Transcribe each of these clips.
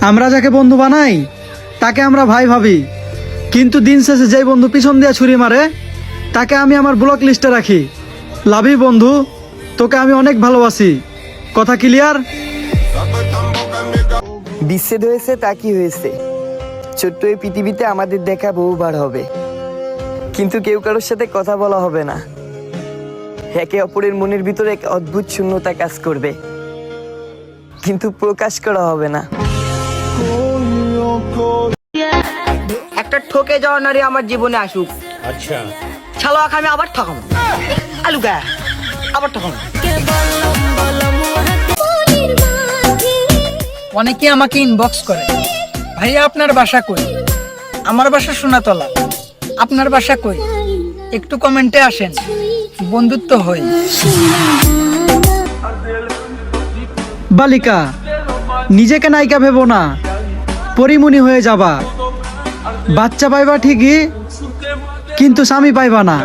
আমরা যাকে বন্ধু বানাই তাকে আমরা ভাই ভাবি, কিন্তু দিন শেষে যেই বন্ধু পিছন দিয়ে ছুরি মারে তাকে আমি আমার ব্লক লিস্টে রাখি। লাভি বন্ধু, তোকে আমি অনেক ভালোবাসি। কথা ক্লিয়ার? বিচ্ছেদ হয়েছে তা কি হয়েছে, ছোট্ট এই পৃথিবীতে আমাদের দেখা বহুবার হবে, কিন্তু কেউ কারোর সাথে কথা বলা হবে না। একে অপরের মনের ভিতরে এক অদ্ভুত শূন্যতা কাজ করবে, কিন্তু প্রকাশ করা হবে না। একটা ঠকে যাওয়ার নারী আমার জীবনে আসুক। আচ্ছা ছালো আমি আবার ঠকাম আলুকা আবার ঠকাম। অনেকে আমাকে ইনবক্স করে, ভাইয়া আপনার বাসা কই? আমার বাসা সোনাতলা। আপনার বাসা কই? একটু কমেন্টে আসেন, বন্ধুত্ব হই। বালিকা, নিজেকে নায়িকা ভেবো না, পরিমণি হয়ে যাবা। বাচ্চা পাইবা ঠিকই, কিন্তু স্বামী পাইবা না।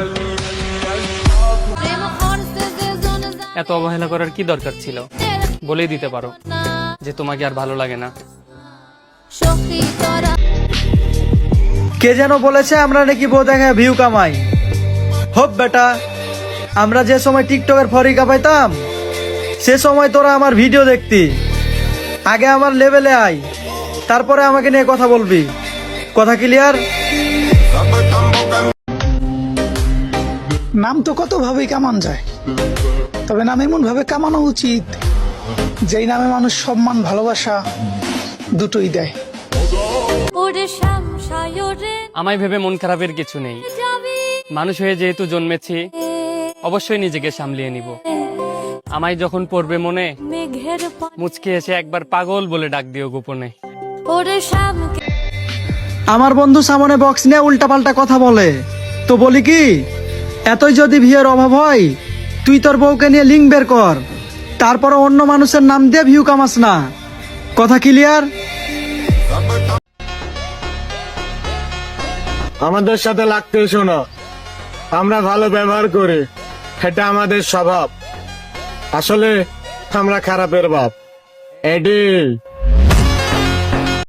এত অবহেলা করার কি দরকার ছিল? বলেই দিতে পারো যে তোমাকে আর ভালো লাগে না। কে যেন বলেছে আমরা নাকি বউ দেখায় ভিউ কামাই। হোপ বেটা, আমরা যে সময় টিকটকের ফরিকা পাইতাম সে সময় তোরা আমার ভিডিও দেখতি। আগে আমার লেভেলে আয়, তারপরে আমাকে নিয়ে কথা বলবি। কথা ক্লিয়ার? নাম তো কত ভাবে কামান যায়, তবে নাম এমন ভাবে কামানো উচিত যেই নামে মানুষ সম্মান ভালোবাসা দুটোই দেয়। আমায় ভেবে মন খারাপের কিছু নেই। মানুষ হয়ে যেহেতু জন্মেছি, অবশ্যই নিজেকে সামলিয়ে নিব। আমায় যখন পড়বে মনে, মুচকে এসে একবার পাগল বলে ডাক দিও গোপনে। আমার বন্ধু সামনে বক্স নিয়ে উল্টাপাল্টা কথা বলে, তো বলি কি, এতই যদি ভিউয়ের অভাব হয় তুই তোর বউকে নিয়ে লিঙ্ক বের কর, তারপরে অন্য মানুষের নাম দিয়ে ভিউ কামাস না। কথা ক্লিয়ার? আমাদের সাথে লাগতে শোনো, আমরা ভালো ব্যবহার করি, এটা আমাদের স্বভাব। আসলে আমরা খারাপের বাপ, এডি।